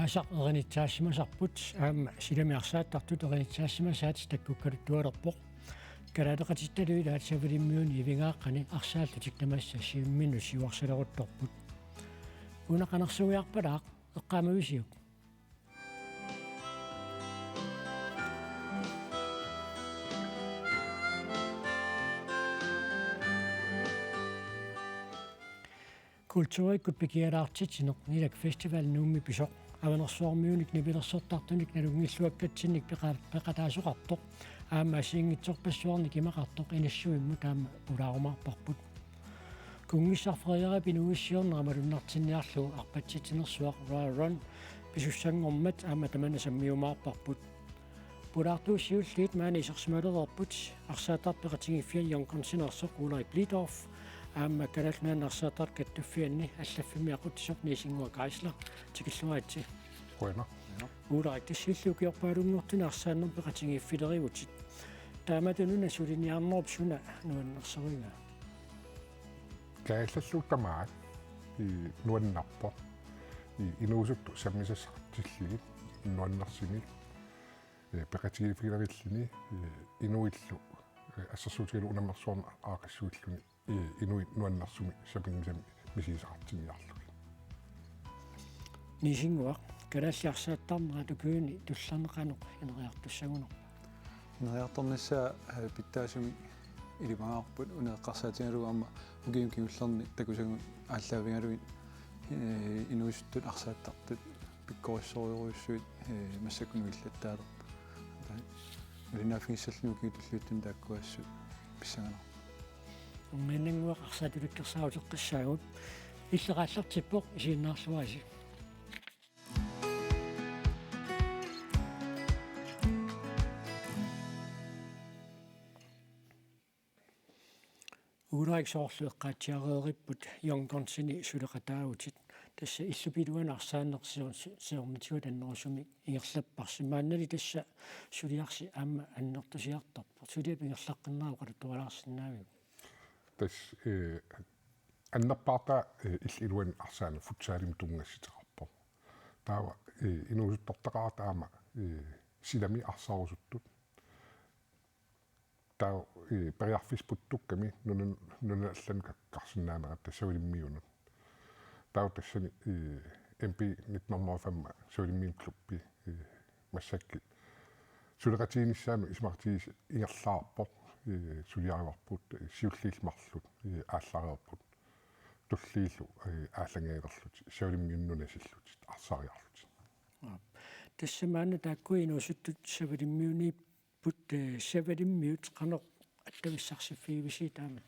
Aasaq erinitsaasimasarput aama silamiarsaattartut erinitsaasimasaat takkukkaluttualerpoq kalaaleqatittaluilaat savilimmiuni ivingaaqqani arsaallutik namassa siimminnu siuarsaleruttorput unaqanarsugiarpalaaq eqqaamavisiuk kultuurikkut pikialaartitsinaq nilak festival nuummi pisoq avanersuarmiunik nipilersortartunik nalungilluakkatsinnik peqataasuqartoq aama asiingitsorpassuarnik imaqartoq inassuimmu taama pulaarumarparput kungissarferiarapin uissiorneramalunartinniarlugu arpatsitinersuaq raaron pisussangormat aama tamana sammiumaarparput pulaartuussiulliit maani isersimalererput arsaatarpeqatingiffian jonkonsinersoq Ulrik Blidorf aama kalalnaanarsaatart kattuffianni allaffi미aquttisoq niisingua Chrysler tikilluaatsi Bueno. Ulrik tissillukiorpaalungortuna arsaannerpeqatingiffilerigutit taamatununa suliniarnerp suna nuannerserunga Kaallalluuttamaat nuannarpo inuusuttu sammisassartilligit nuannersimik peqatigiffilerillini inuillu ассерсуутигалу унаммерсуарна аақассуиллуни инуит нуаннарсуми сапингисами мисисаартинниарлуги нисингуа калааллиарсааттарнера тукуини туллернеқанеқ инериартуссагунеқ инериарторнissaа питтаасуми илимаагаарпут унеэққарсаатингалугаама угиумкиуллерни такусагу ааллаавингалуи инуиссуттут арсааттартут пиккориссориоруйуссуит массакунуиллаттаалерпу Rinnaafingissallnuukiitulluuttun taakkuassut pissangana. Unginnanguaq arsaatulukkersaaguteqqissaagut иллеqaallartippoq isiinnaarluaasi. Ulrik soorlueqqaatsiareeripput jonkornsini suleqataagutit тасса иллупилуанаарсааннерсиормитигу таннерусумик ингерлаппарси мааннали тасса сулиарси аама аннертусиартарпу сулиап ингерлаққиннерау қалуттуалаарсинаавигу тас аннерпаарта иллилуан арсаана футсаалим тунгасситеқарпо таава инуусуттортақарата аама силами арсаарусуттут таа периарфиспуттукками нуналлан каккарсинаанера тассавилиммиунут таутассани MP 1905 сулиммин клубби массакки сулеқатиинissaами исмартиис ингерлаарпоқ сулиариварпут сиуллиилмарлут ааллареерпут туллииллу ааллагаалерлут сулиммиуннунасиллут арсаариарлут тассамаана тааккуинуусуттут савалиммиуни пут савалиммиут қанеқ аттависсарсиффигивиси таамат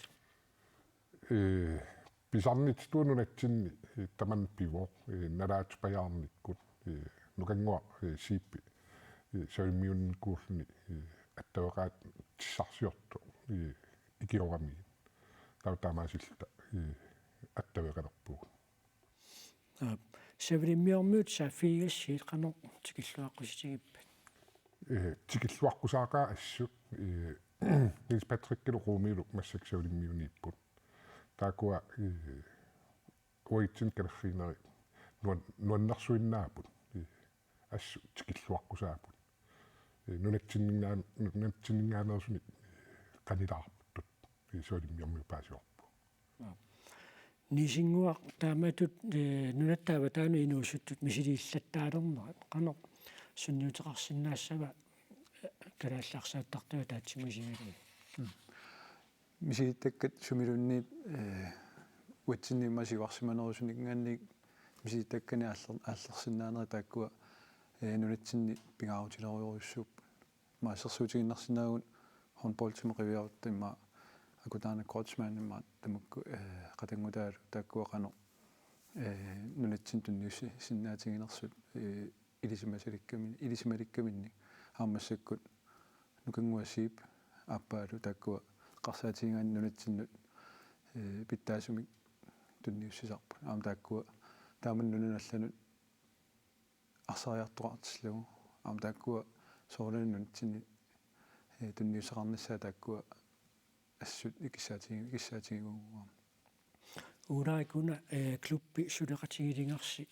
писарнититуунунатсинни таман пиво налаатупаяарниккут нукангуа сииппи савиммиунникууллни аттавеқаат тиссарсиорту икиорами таутаамаасилта аттавеқалерпугу савиммиормуут саффигассиит қанеқ тикиллуаққуситигиппа тикиллуаққусаақаа ассут Niels Patrick Romelu массак савиммиуниппут таакуа уитсин калерринери нуаннарсуиннаапут ассу тикиллуаққусаапут нунатсиннингаанерсуни канилаарпут суулиммиормиу паасиорпу нисингуа тааматут нунаттаава таану инуусуттут мисилииллаттаалернерат қанеқ сунниутеқарсиннаассава калааллаарсааттартуа таатсимусигалуи мисииттаккат сумилунниит уатсинни масиварсиманерусуник гаанник мисииттаккани ааллерсиннаанери тааккуа нунатсинни пингаарутилериоруссууп маасерсуутигиннарсинаагун хонболтимеқивиарутимма акутаана кротсманнимма тамукку қатангутаалу тааккуа қано нунатсин тунниусси синнаатигинерсут илисималиккаминни аамассаккут нукангуасиип аппаалу тааккуа qarsaatiingaan nunatsinnu pittaasumik tunniussisarpu aam taakkua taamannununallanut arsariartuqartillugu aam taakkua soorlunununitsinni tunniussaqarnissaa taakkua assut ikissaatigiuguam uulaikuna klubbi suleqatigilingersi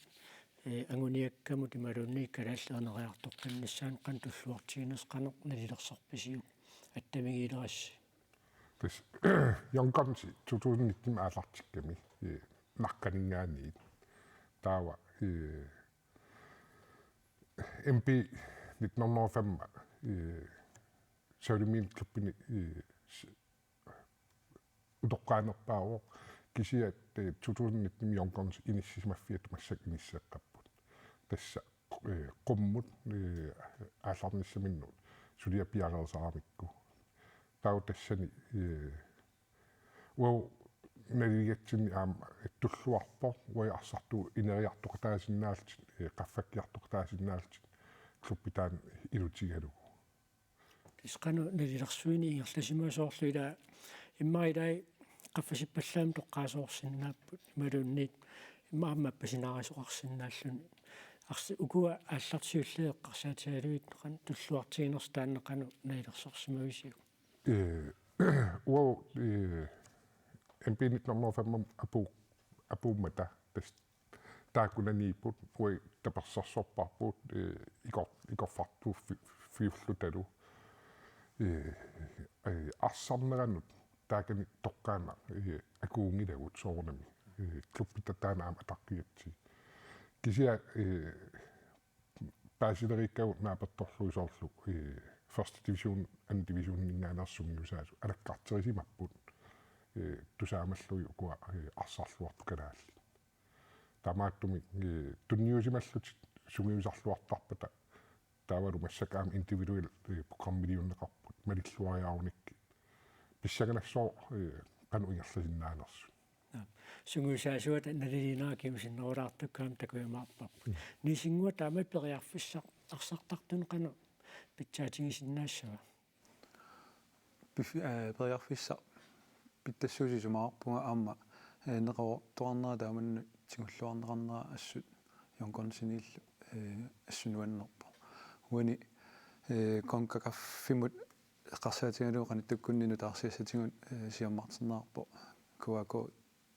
anguniakkamut imalunni kalaallerneриартоққиннассаан қан туллуартигинес қанеқ налилерсорписиу аттамигилерасси This Jonkonsi 2019 aalartikkami narkaningaani taawa MP 1905 seulimin klubbini utoqqaanerpaawo kisia 2019 Jonkonsi inissisimaffiat massak inisseqqapput tassa qummut aallarnissaminnuut sulia piarersaaramikku tau tassani naligatsinni aama tulluarpo uajarsartu ineriartoqataasinnaalti qaffakkiartoqataasinnaalti klubbitaan ilutigalugu исқану налилерсуини ингерласимаасоорлу ила иммаилай qaffasippallaan toqqaasoorsinnaapпут ималуунниит имаамма пасинаарисоқарсинааллуни арси укуа ааллартиуллеэққарсаатигалуит қан туллуартигинерс тааннеқану налилерсорсимависиу MP 1905 apuumata tas taakunaniiput ui tapersarsorparpuut ikorfartu fiullutalu арсарнеранут таакани тоққаана акуунгилагут соорнами клуббита таанаама атаққиатси кися паасилериккагут наапатторлуисоорлу first division and division ningaanерсунгиусаасу алаккартерисимаппут тусаамаллуи укуа арсарлуарту канаалли тамааттуми тунниусималлут сунгиусарлуартарпата таавалу массакаам индивидуэл программилиуннеқарпут малиллуариааруникки писсаганассоо кану ингерласиннаанерсу сунгиусаасуат налилинаа кимсиннерулаартуккаам такуимаарпарпут нисингуа таамат периарфиссақ арсартартун қану питсаатигисиннаассава периарфиссақ питтассуусисумаарпунга аама неқаво туарнера тааманну тигуллуарнеқарнера ассут Jonkonsinillu ассунуаннерпо уани конкакаффимут эққарсаатигалуу қаниттуккуннину таарсиассатигун сиаммартиннаарпо куако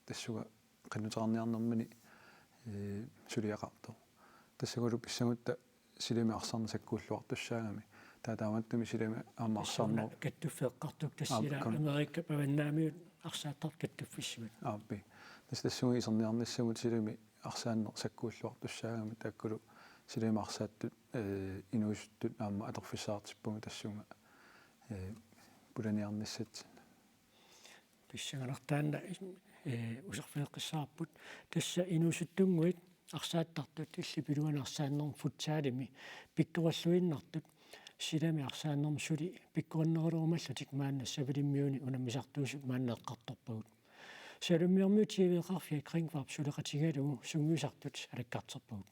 тассуга қиннутеқарниарнэрмани сулиақарту тассагулу писсагутта силими арсарна саккууллуартуссаагами таатааматтуми силими аамаарсарнер каттуффеэққартук тассила америкка паваннаамиут арсааттарт каттуффиссимат ааппи тассуги исерниарниссагут силими арсааннер саккууллуартуссаагами тааккулу силими арсааттут инуиссуттут аама аторфиссаартиппуми тассунга пуланиарниссатсин писсагалартаанна усерфеэққиссаарпут тасса инуиссуттунгуит арсааттартут илли пилуанарсааннерм футсаалими пиккораллуиннартут силами арсааннерм сули пиккориннерулуумаллутик маанна савилиммиуни унаммисартуусут мааннеэққарторпагут салуммиормиу тивеқарфиа крингварп сулеқатигалугу сунгиусартут алаккартерпагут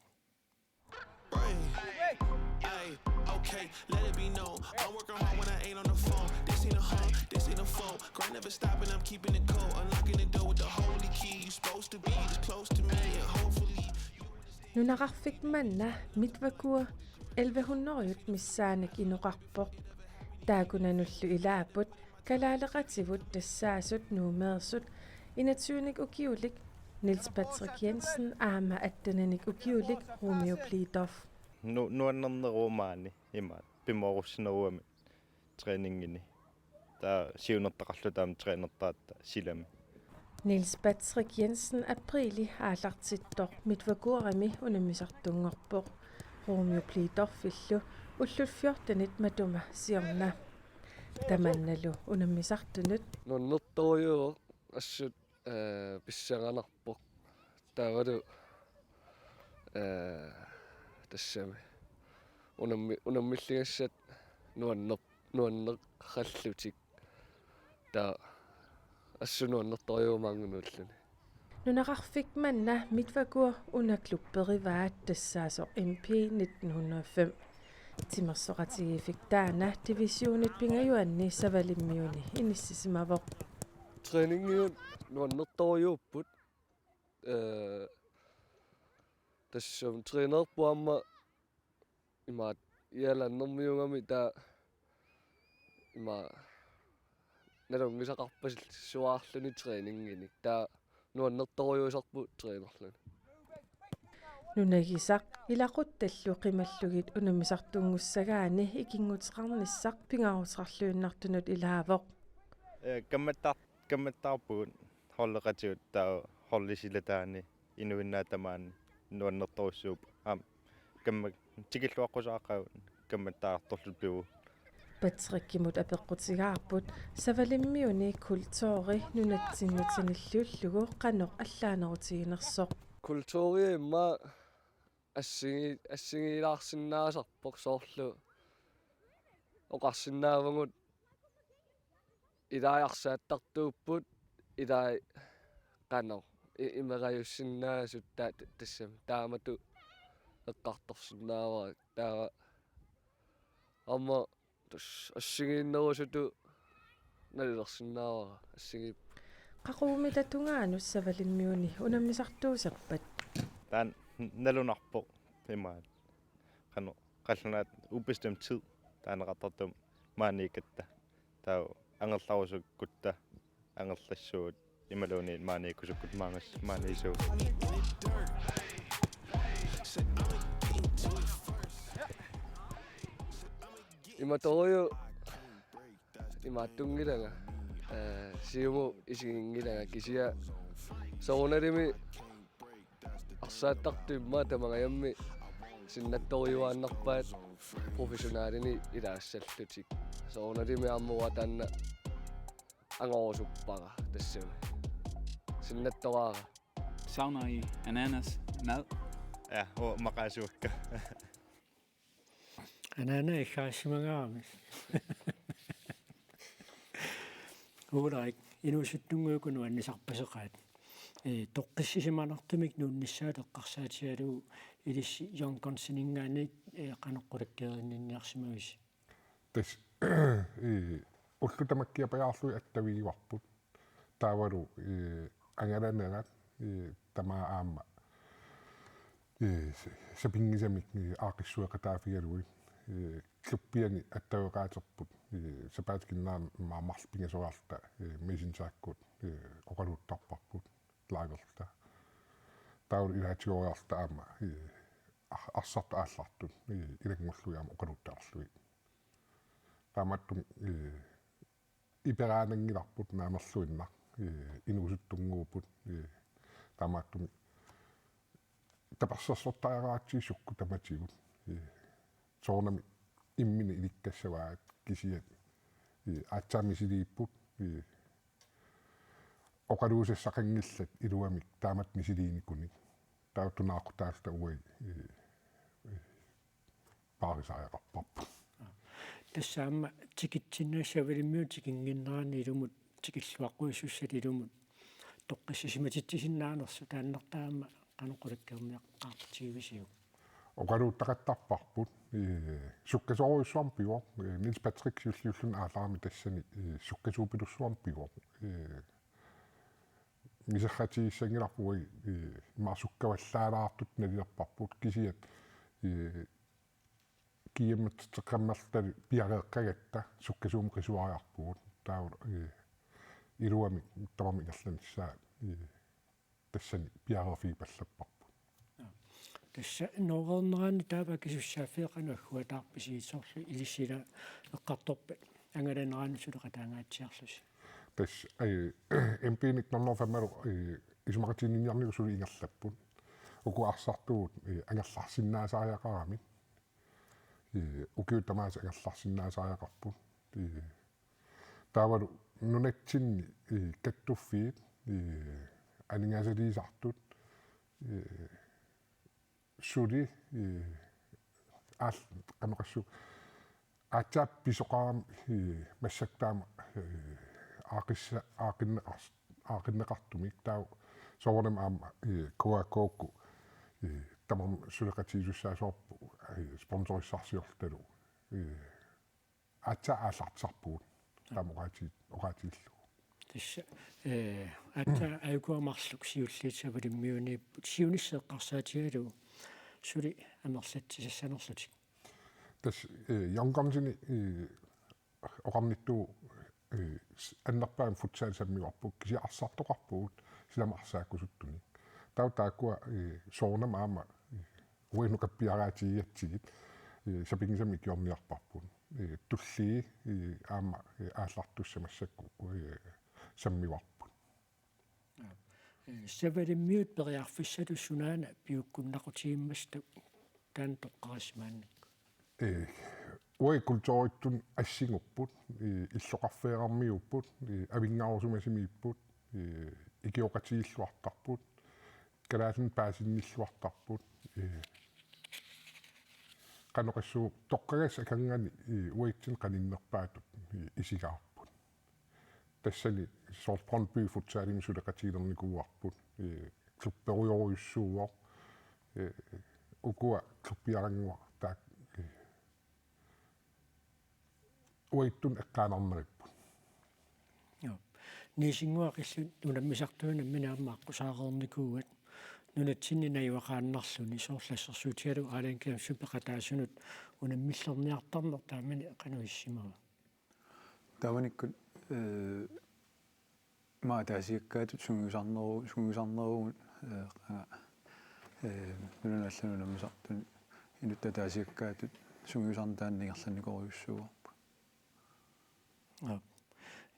Okay, let it be known. I'm working hard when I ain't on the phone. This ain't a home, this ain't a phone. Grind never stopping, I'm keeping it cold. Unlocking the door with the holy key. You supposed to be this close to me, and hopefully. Nunaqarfik manna mitvakua 1100-yut missaanik inuqarpoq taakunanullu ilaaput kalaaleqativut tassaasut nuumeersut inatsuunik ukiulik Niels Patrick Jensen aama attananik ukiulik Romeo Plidov nuannerneruumaani imaat pimorussineruami traininngini taa siunertaqarlutaam trainertaatta silami Niels Patrick Jensen aprili aalartittor mitvakuarami unamisartungorpoq Romeo Plidov illu ullut matuma siorna tamannalu unamisartunut nonnertoriuo assut pissanganarpoq taavalu тассами унаммиллигассат нуаннеққаллутик таа ассунуаннерториумаангунуллуни нунақарфик манна митвакуа унаклуппериваат тассаасоқ MP 1905 тимерсоқатигифик таана дивисионит пингаюанни савалиммиуни иниссисимавоқ тренингиут нуаннерториуппут тассам тренерпуамма имаат иаланнэрмиугами таа има налунгисақарпасил суаарлуни тренингини таа нуаннерториусарпу тренерлуни Nunagисaq ilaquttallu qimalluгит unamisartuungussagaani ikingutiqarnissaq pingarutisqarluinnartunut ilaavoq камматтаарпугут холлекатиут таа холлисилатаани инуиннаатамаани нуаннерторуссууп камма тикиллуаққусааққагут камматтаарторлут пиву патсриккимут апеққутигаарпут савалиммиуни культуори нунатсиннутиниллууллугу қаноқ аллаанерутигинерсоқ kultuuriimma ассигилаарсинаасарпоқ соорлу оқарсинаавангут илаярсааттартууппут илаа qano имераюссиннаасут тассам таамату эққарторсинаавара таа амма ассигииннерусуту налилерсинаавара ассиги qaqumilatugaanus savalimmiuni unammisartuusерпат таан налунарпо имаат qano qallunaat ubestemt tid таанеқартартум maanikkatta таа ангерларусуккутта ангерлассуут ималуни maanikkusukкут маангас маанисуу иматориу имааттунгилага сиуму исигингилага кисиа соонарими арсааттартуимма тамагаями синнатториуааннарпаат профессионaalini илаассаллутик соонарими ааммуа таанна ангорусуппара тассами синнаттораара Savner I ananas mad? ja maqaasuukka Anaana ikkaasimangaarmis уулаик инуусуттунгуукуну аннисарпасеқаат тоққиссисиманартумик нууннissaат эққарсаатигалугу илисси йонконсинингаани қанеққулаккееринниарсимавис тас уллутамаккиапаяарлуи аттавигиварпут таавалу ангаланерат тамаа аама сапингисамик аақиссуақатаафигалуи клуппиани аттавеқаатерпут сапааткиннаан маамарлпингасуарта месенжааккут оқалуттарпарпут лагерта таул илаатигориарта аама арсарта ааллартут илангуллуяама оқалуттаарлуи тааматтум ипераанангиларпут наамерлуиннар инуусуттунгуупут таамааттум тапассерлортаараатсиисукку таматигут соонами иммини иликкассаваат кисиат аатсаамисилииппут оқалуусассақангиллат илуамик таамат мисилииникуник таутунаақутаалта уи паарисааяқарпарпу тассаама тикитсиннаассавалиммиу тикингиннераани илумут тикиллуаққуиссуссат илумут тоққиссисиматитсисиннаанерсу тааннертаама qanoqulakkermiaqqaartигивисиу оқалуuттақаттарпарпут суккасооруссуарм пиво Нилс Патрик сиуллиуллун аалаарми тассани суккасуупилуссуарм пиво мисерхатииссангиларпуи имаасуккаваллаалаартут налиерпарпут кисиат киеммат теққаммерлтали пиареэққагатта суккасуум қисуариарпугут таавал илуами тамами галланиссаа тассани пиареерфи паллаппарпут тасса норернерани таава кисуссааффеэқануаггуатаарписиитсорлу илиссила эққарторпат ангаланераани сулеқатаангаатсиарлуси тас эмпиник норнерфаммалу исмақатинниарнигусули ингерлаппут уку арсартуут ангерларсиннаасаариақарами укиуттамаас ангерларсиннаасаариақарпут таавалу нунатсинни каттуффиит анингасалиисартут сули аал канеқассу аатсаап писоқарам массактаама аақиннеқартумик таа соорнам аама коакоокку тамам сулеқатиисуссаасоорпу спонсориссарсиорлталу аатса аалартсарпуут таамоqaатиллу тасса атта айкуамарлук сиуллиитсавалиммиуниппут сиунissеэққарсаатигалу сули амерлатсисассанерлутик тас янгамсини оқарниттуу аннерпаан футсаал саммиуарпук кисиарсартоқарпуут силама арсааккусуттуни тау тааккуа соорнам аама uinu kappiaraatiiatsigit sapingisami kiorniarparpun tullii aama aallartussamassakku sammivarpun савалиммиут периарфиссалу сунаана пиуккуннақутииммасту таан тоққарисмаанник уи культуриттун ассигуппут иллоқарфеэқармиуппут авингаарусумасимииппут икиоқатигиллуартарпут калаалин паасинниллуартарпут каноқассуу тоққагас акангани уитсин каниннерпаатут исигаарпут тассани сорпронби футсаалим сулеқатигилерникууарпут клупперуйоруйуссууо укуа клуппиарангуа таак уиттун эққаанарнериппут нисингуақиллу нунаммисартуuna минааммааққу саареерникуугат нунатсиннинаюақааннарлуни соорлассерсуутиалу ааланкиам супеқатаасунут унаммиллерниартарнер таамани қануиссимага таваниккут маатаасиаккаатут сунгусарнеруу нунаалланунаммисартун инуттатаасиаккаатут сунгусарнтааннигерланикоруйуссууарпу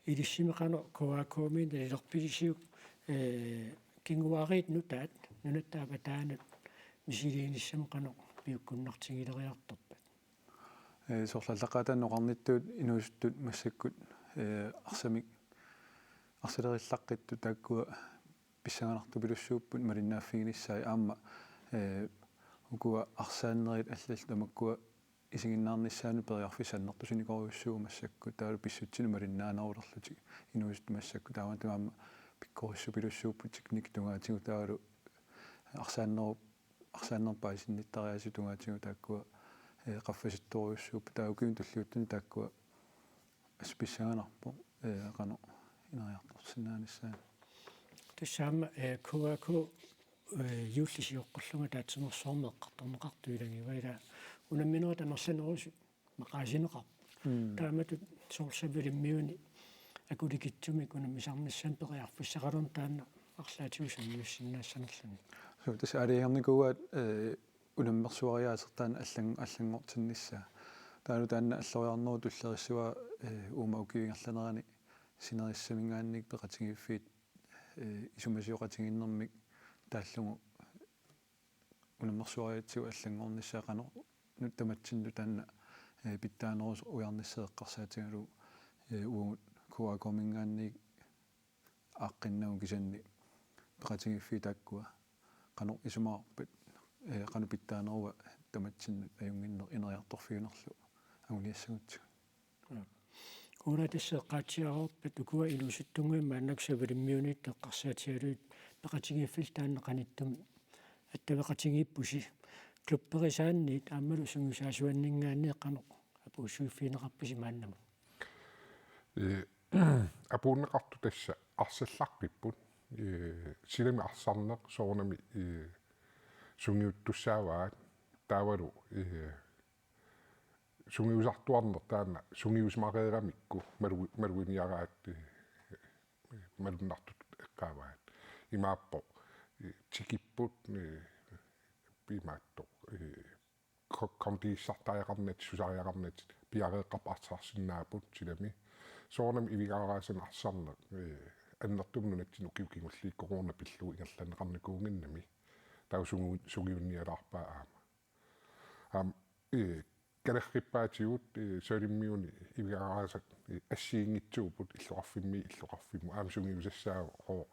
илиссимеқано коакоомин илерпилисиук кингуарит нутаат нунаттаапа таанат мисилииниссамеқано пиуккуннартигилериарторпат соорлаллақаатаанноқарниттуут инуустут массаккут арсамик арсалериллаққитту тааккуа писсаганарту пилуссууппут малиннааффигиниссаи аама укуа арсааннерит аллал тамаккуа исигиннаарниссаану периарфисаннертусиникоруйуссуу массакку таалу писсутсину малиннаанерулерлутик инуусту массакку тааван тамаама пиккориссу пилуссууппут тикник тунгаатигу таалу арсааннерпаасинниттариасу тунгаатигу тааккуа qaffasittoriussuup taukkiun tulliuttuni taakkua aspissaaganarpo qanu inariartorsinnaanissaan тассаама куаку юуллисиоққуллунга таатсимерсоормеққарторнеқартуилангиваила унамминера тамерланерусу мақаасинеқар таамату соорсавилиммиуни акуликитсумик унаммисарниссaan периарфиссақалерн таанна арлаатиусаммиуссиннаассанерлуни so тас алиарникуаат унаммерсуариаасертаан аллангортиннissaa таалу таанна аллориарнеру туллериссуа уума укиуингерланерани синериссамингаанник пеқатигиффиит исумасиоқатигиннэрмик тааллугу унаммерсуариатсиу аллангорнissaa қано нуттаматсинну таанна питтаанерус уярниссеэққарсаатигалу уумут куакомингаанник ааққиннагу кисанни пеқатигиффи тааккуа қано исумаарпат qanu pittaaneruwa tamatsinnu ajunginner ineriartorfiunerlu aguniassagutsu уна тассеққаатсиарорпат укуа илусуттунгуимма аннаксавалиммиунит теққарсаатигалуит пеқатигиффил тааннеқаниттуми аттавеқатигиппуси клупперисаанниит ааммалу сунгусаасуаннингаанни қано апуусуиффинеқарписи мааннаму апууннеқарту тасса арсаллаққиппут силами арсарнеқ соорнами sungiuttussaavaat taavalu sungiusartuarner taanna sungiusmareeramikku maluiniaraat malunnartut eqqaavaat imaappo tikipput pimaatto kontiissartaajaqarnat susariaqarnat piareeqqarpaartaarsinnaaput silami soornam ivigaaraasan arsarneq annertumnunatsin ukiukingulli korona pillu ingerlaneqarnikuunginnami taussugiunnialarpaa aama kalерриппаатигут соолиммиуни ивигараасак ассиингитсуупут иллоқарфимми аама сугиусассаа оо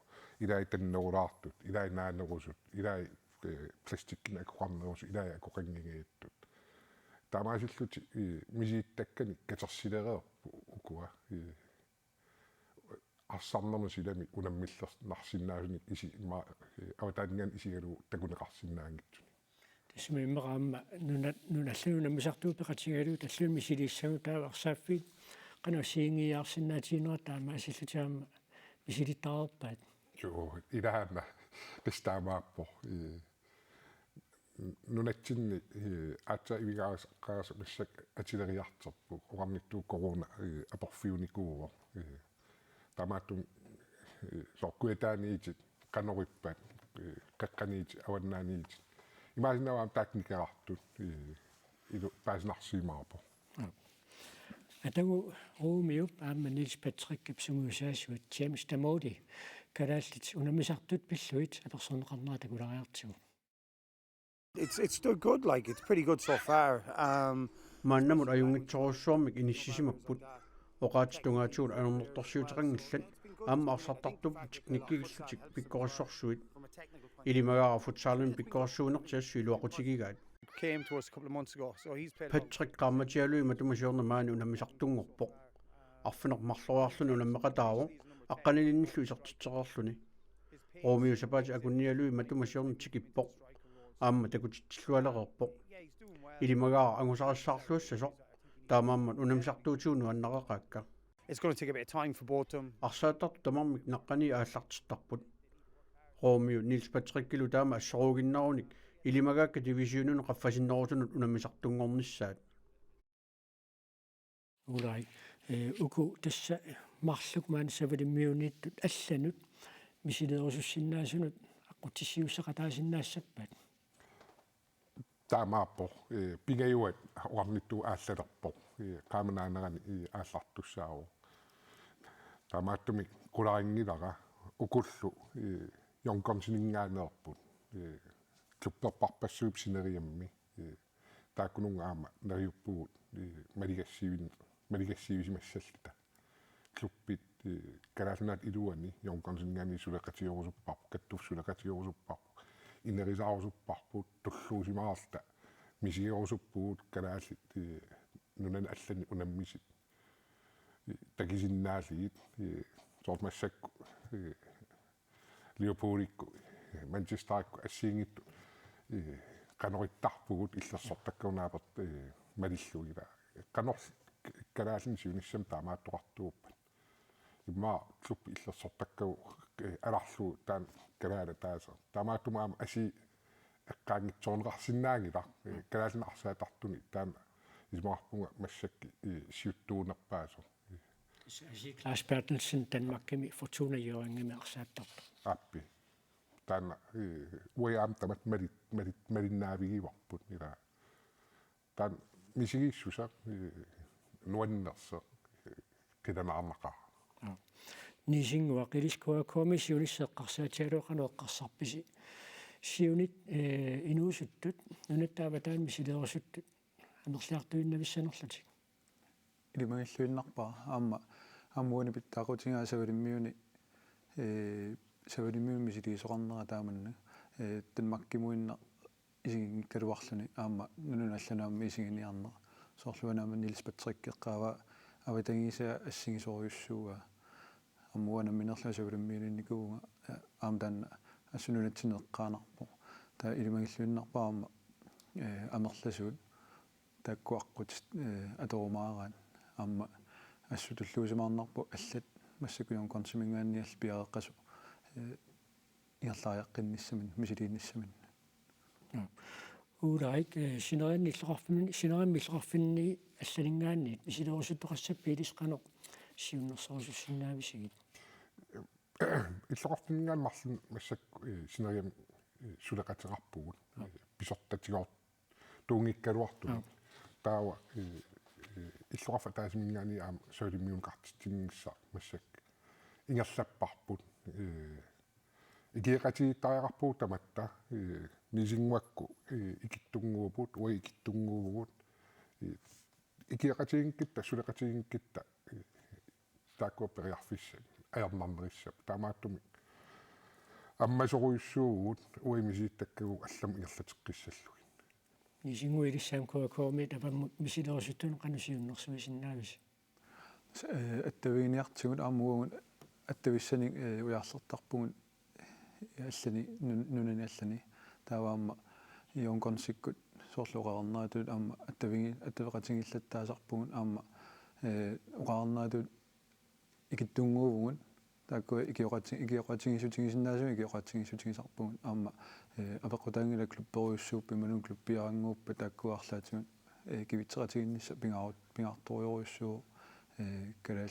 илаи таннерулаартут илаи наанерусут илаи пластиккина акуарнерусу илаи акоқангигииттут таамаасиллути мисииттаккани катерсилереерпу укуа арсарнерма силами унаммиллернарсиннаасуник иси ма аватаанган исигалу такунеқарсиннаангитсуни тасмиммераама нуналлуна мисартуу пеқатигалу таллуми мисилииссагу таава арсааффит канассиингиаарсиннаатинера таама асиллутиаама мисилиттаарерпаат jo илаана пистаамааппо нунатсинни аатса ивигаарас массак атилериартерпу оqarnittуу корона апорфиуникууво тамааттум соркуятааниитит канориппат қаққаниит аваннааниит имаасинаваам таакникеқартут илу паасинарсиимаарпо атагу руумиуп аама Нилс Патриккип сунгуусаасуат Джеймс Тамоди карааллит унамисартут пиллуит аперсорнеқарнера такулариартигу. It's still good, like it's pretty good so far. Мааннамут аюнгитсоруссуармик иниссисимаппут оқаатитунгаатигут анернэрторсиутеқангиллат аама арсартартуп техниккигиллутик пиккориссорсуит илимагаара футсаалун пиккорissуунертиассу илуақутигигаат Came to us a couple of months ago, so he's played. Patrick Gramatialui матумасиорна маани унаммисартунгорпо арфинермарлуаарлуни унаммеқатааву аққанилинниллу исертитсеқарлуни Ромио Сапати акунниалуи матумасиорна тикиппо аама такутитсиллуалеқерпо илимагаара ангусарассаарлуассасо таамааммат унамисартуутиуну аннақақаакка It's going to take a bit of time for both of them. арсаатарту тамармик наққани ааллартиттарпут Ромио Нилс Патриккилу таама ассоругиннаруник илимагаакка дивисионуне қаффасиннерутунут унамисартунгорниссаат улай уку тасса марлук маан савалиммиуниттут алланут мисилерусуссиннаасунут аққутиссиуссақатаасиннаассаппат таамааппо пингаюат уарнитту ааллалерпо qaamanaanерани ааллартуссааву таамааттуми куларингилара укуллу йонконсинингаанерпут клупперпарпассууп синериамми тааккунунгаама нериуппугут малигассивисимассаллита клуппит караалунат илуани йонконсинингаани сулеқатиорусуппарпу каттуф сулеқатиорусуппарпу инерисаарусуппарпут туллуусимаарлта мисиорусуппугут карааллит нунан аллани унаммисит такисиннаалиит сортмассакку Liverpoolикку Manchesterикку ассиингитту канориттарпугут иллерсортаккунааперт малиллугила канор канаалин сиуниссам таамааттоқартууппат имма клуб иллерсортаккау аларлу таан канаала тааса таамааттумаама аси эққаангитсоонеқарсинаангила канаалинарсаатартуни таама исмаарпунга массакки сиуттуунерпаасо аси Клас Берtelsen Danmarkimi Fortuna Hjørring арсааттарпу аппи таана уяам тамат малиннаавигиварпут ила таан мисигиссуса нуаннерса киданаарнақаа нисингуа қилискуа комиссиониссеққарсаатиалуоқануэққарсарписи сиунит инуусуттут нунаттааватаан мисилерусуттут анерлиартуиннависсанерлутик илимагиллуиннарпаа аама аммуани питтаақутингаа савалиммиуни савалиммиун мисилиисоқарнера тааманна танмаккимуинна исигингиккалуарлуни аама нунуналланаамми исигиниарнера соорлуанаама Нилс Патриккеққаава аватангиса ассигисориуссууга аммуана минерлаа савалиммиунинникууга аама таанна ассунунатсинеққаанарпо таа илимагиллуиннарпаа аама амерласуут таккуаққут аторумаарaan аама ассутуллуусимаарнарпу аллат массакуйон консумингаанниал пиареққасу иерлаариаққинниссамин мисилиинниссамин улайк синерианниллеқарфинни алланингаанни мисилерусуттоқассаппи илисқано сиуннерсорусуссиннаависигит иллеқарфиннгаан марлун массакку синериам сулеқатеқарпугут писортатигоор туунгиккалуарту таава иллоқарфа таасимингаани аама соолиммиун қартиттингисса массак ингерлаппарпут игеқатигиттариақарпуу таматта нисингуакку икиттунгуупут уи икиттунгуувгут игеқатигингкитта сулеқатигингкитта тааккуаппериарфиссат аернарнериссап таамааттуми аммасоруйуссуугут уимисииттаккагу аллам ингерлатеққиссаллуги нисингуилиссаам куакуumi тапаммут мисилерусуттун канусиуннерсуисиннаавис аттавиниартигут аамуугун аттависсани уяарлертарпугун аллани нунани аллани тааваама ионконсиккут соорлуqaarnaatut аама аттавеқатингиллаттаасарпугун аама уqaarnaatut икиттунгуувгун тааккуа игиоqatингисутингисиннаасуми игиоqatингисутингисарпугун аама апеқутаангила клупперуйуссууппи манун клуппиарангууппа тааккуарлаатигун кивитсеқатигиннисса пингаарториоруйуссуу калаал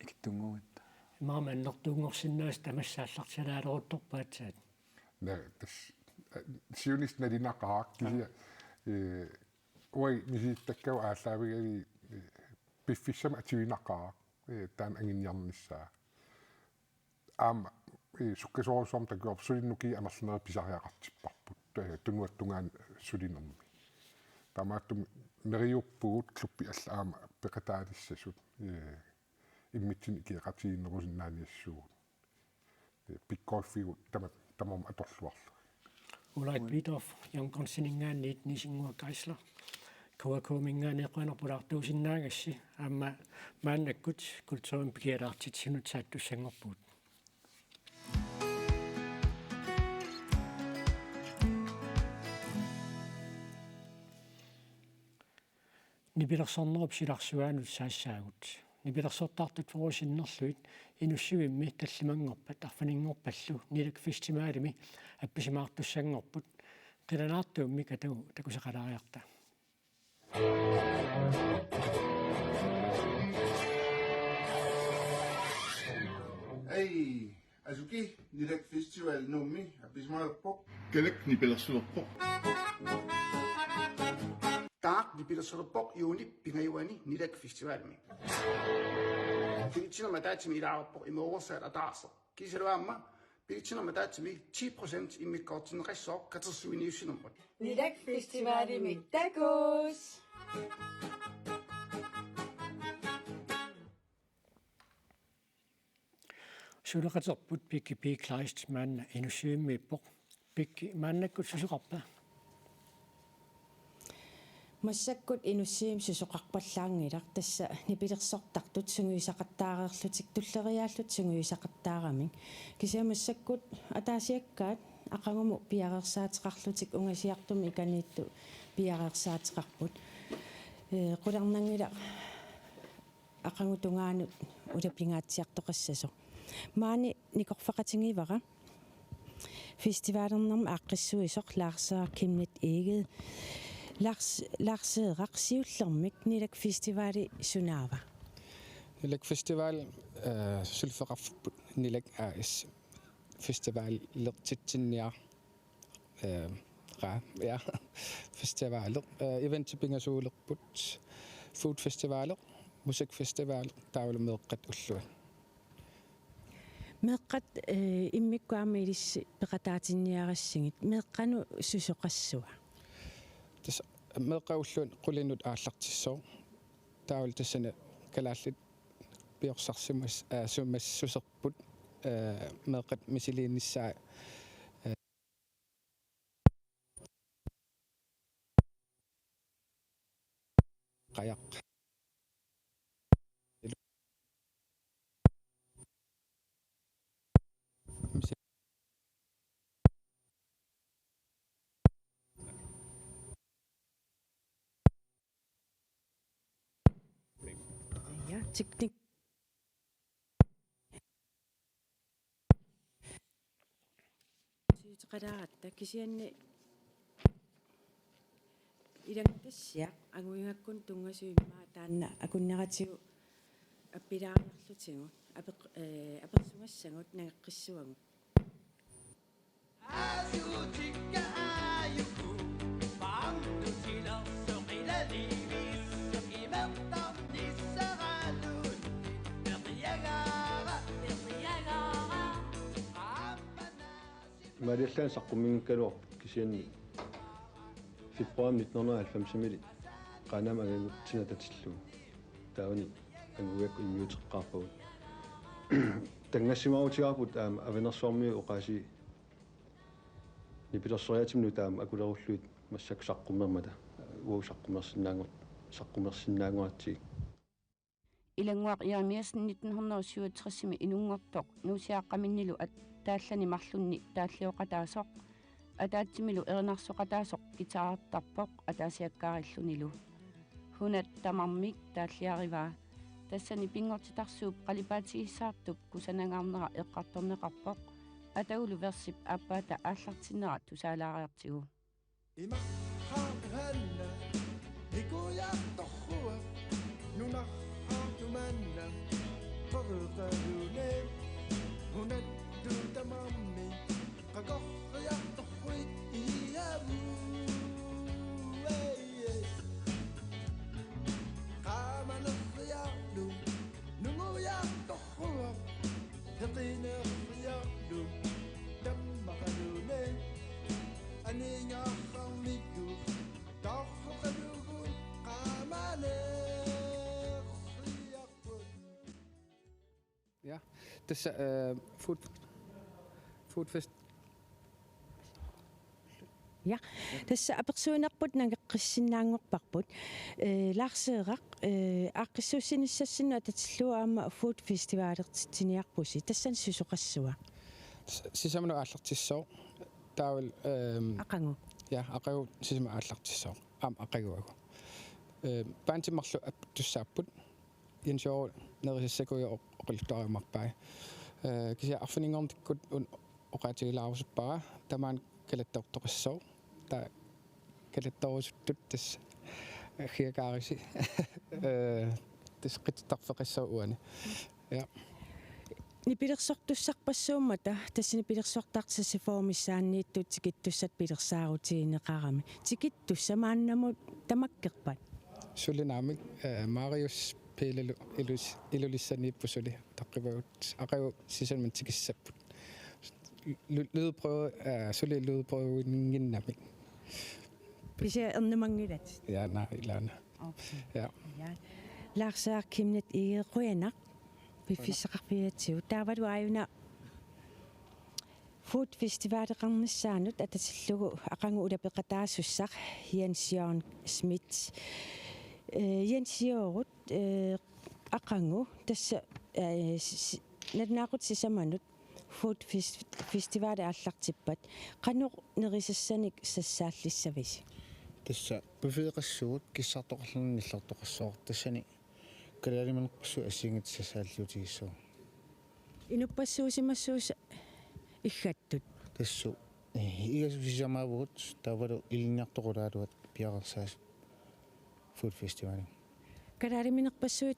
икиттунгуут маама аннертуунгорсиннаас тамассааллартилаалерутторпаатсаат нэ тас siunist nalinaqaaq kisia oi misiittakkau ааllaавигаги пиффиссама ативинаққаақ таан ангинниарнissaa аама суккасоорусуарм такуар сулиннуки амерлнери писариақартиппарпут тунуаттунгаан сулинерми тамааттум мериуппугут клуппи аллаама пеқатаалиссасут иммитсин икиақатигиннерусиннааниассуугут пиккоффигут тамам аторлуарлу Ulait Bidov, Jankonsiningaanniit nisingua kaisla. Kuakuumingaaniqanerpulaartuusinnaangassi aamma maannakkut kultuurin pikialaartitsinut saattussangorpuut. Nipilersornerup silarsuaanut saassaagut. Nipilersortaartut forusinnerluit inussivimmi tallimangorpat arfaningorpallu nilak festivaalimi appisimaartussangorput qilanaartuummi takusaqalaariarta. Ei, asuki nilak festival nummi appisimaarpok. Kelek nipilersorpok. Taak nipilersorpok juni pingayuani nilak festivalmi. Pilitsina mataatimi ilaarpok imoorsala taarsa. Kisaluamma pilitsina mataatimi 10% immikkortinneqassoo katersuiniussinermut. Nilak festivalimi takos. Sulaqaterput pikki piiklaist maanna inussiimmiippoq pikki maannakkut susuqarpa. Massakkut inussiim susoqarpallaangilaq tassa nipilersortartut sunguisaqattaareerlutik tulleriaallut sunguisaqattaaraming kisiamassakut ataasiakkaat aqangumu piareersaateqarlutik ungasiartumi ikaniittu piareersaateqarput qularnangila aqangutungaanut ulapingaatsiartoqassaso maani nikorfaqatingivara festivaalernerma aaqqissuisoq laarsaa kimnit eeged Lars siullermik nilak festivaali sunaava. Nilak festival sulferarput nilak AS festival lertitsinnia ja festivaler eventipingasuulerput food festivaler musikfestivaler taulumeeqqat ullua. Meeqqat immikkuarmiilis peqataatinniarassingit meeqqanu susoqassua. Meeqaulluun qulinut aallartissoo taawal tassana kalaallit piorsaarsimus summassuserput meeqat misiliinissaa qajaq teknik syyteqalaaratta kisianni ilangassia anguingakkun tungasuimmaa taanna akunneratigu appilaariarlutigu apersungassangut nageqqissuagut Mariallaan saqqumminkkaluar kisianni februar 1990 qaanam agagutsina tatillu tauni anguyak immiuteqqarpagut tangassimaarutigaarput avenersuarmiu oqaasi nipilersoriatimnu taam akulerulluit massak saqqummermata saqqummersinnaanguatsig Ilanguaq Jeremiasen 1967 inunngortoq nuusiaqqaminnilu at taallani marlunni taallioqataasoq ataatsimilu erinarsoqataasoq gitaartarpoq ataasiakkaarillunilu hunat tamarmik taalliarivaa tassani pingortitarsuup qalipaatigissaartup kusanangaarnera eqqartorneqarpoq ataulu versip appaata aallartinnera tusaalaariartigu imaqaarhanna ikuyaartorrua nunarhaartumanna qerqalune hunat tutamammi qaqorriartorruit Ja, tässä food fest. Ja, tässä apersuunarput nangeqqissinnaanngorparput laarseeraq aaqqissuussinissassinu atatsilluaama food festivalertitsiniarpusi tassan susoqassua sisamanu aallartissoo taawil aqangu ja aqagu sisama aallartissoo aqaguagu paantimarlu apptussaaput yansuoru nerisassakuyo oqilluttariumarpai kisia arfiningorntikkut oqaatigilaarusuppaga tamaan kalattortoqissoo ta kalattorusuttut tas khiakaarisi tas qittarfeqissoo uani ja nipilersortussarpassuummata tassinipilersortartsassiformissaanniittut tikittussat pilersaaruutigineqarami tikittussa maannamu tamakkerpat sulinaamik Marius Pelalu ilulissaniippusuli taqqivagut aqagu sisalman tikissapput lydprøve suli lydprøvinginnamik pisia ernemangilat ja nej ilana ja Larsa kimnet igeruanaq pifissaqarpiatsiu taavalu aayuna food festivaaleqarnissaanut atatillugu aqangu ulapeqataasusaq Jens Jørgen Schmidt Jens Jørgen aqangu tassa natnaaqut sisamanut food festivaale аллартиппат qanuq nerisassanik sassaallissavis тасса пуфеэқассуут киссартоқарлерниллартоқассоор тассани калаалиманерпассу ассиингитсасааллутигиссуу инуппассуусимассуус иггаттут тассу игасусисамаавгут тавалу илинниартоқулаалуат пиарерсаас фуд фестивал калаалиминерпассуи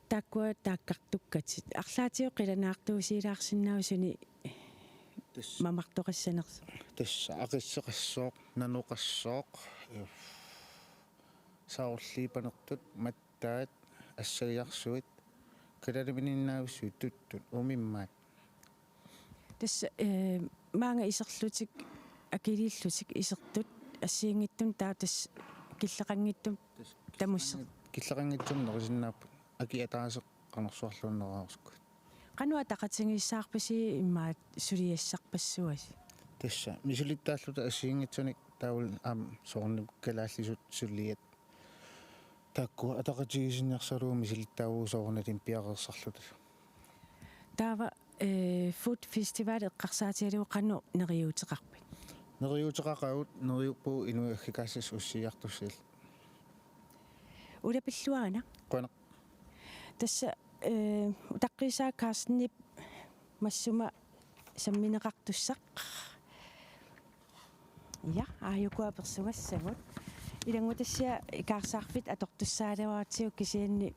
тааккуа тааккартуккатит арлаатио қиланаартуусилаарсинаусуни мамартоқассанерс тасса ақиссеқассооқ нануқассооқ саорлиипанертут маттаат ассагиарсуит калаалимининнаависсуи туттут умиммаат тасса маанга исерлутик акилииллутик исертут ассиингиттун таа тас киллеқангиттум тамуссе киллеқангитсум нерисиннааппут аки атаасеқ qanarsuarluunneraarsukku qanua taqatigiissаарpasi immaat suliassarpassuas тасса мисулиттааллута ассиингитсуник таул аам соорним калааллисут суллиат такку атақатигисиннерсалуу мисулиттаагуу соорналим пиареерсарлута таава food festival эққарсаатиалуу qannu neriuteqarpit neriuteqaqagut neriuppu inuaggiqassas ussiartussил улапиллуаана qana тасса утаққисаа каарсннип массума самминеқартуссақ я ааюкуа персугассагут илангутассиа икаарсаарфит атортуссаалаваатиу кисианни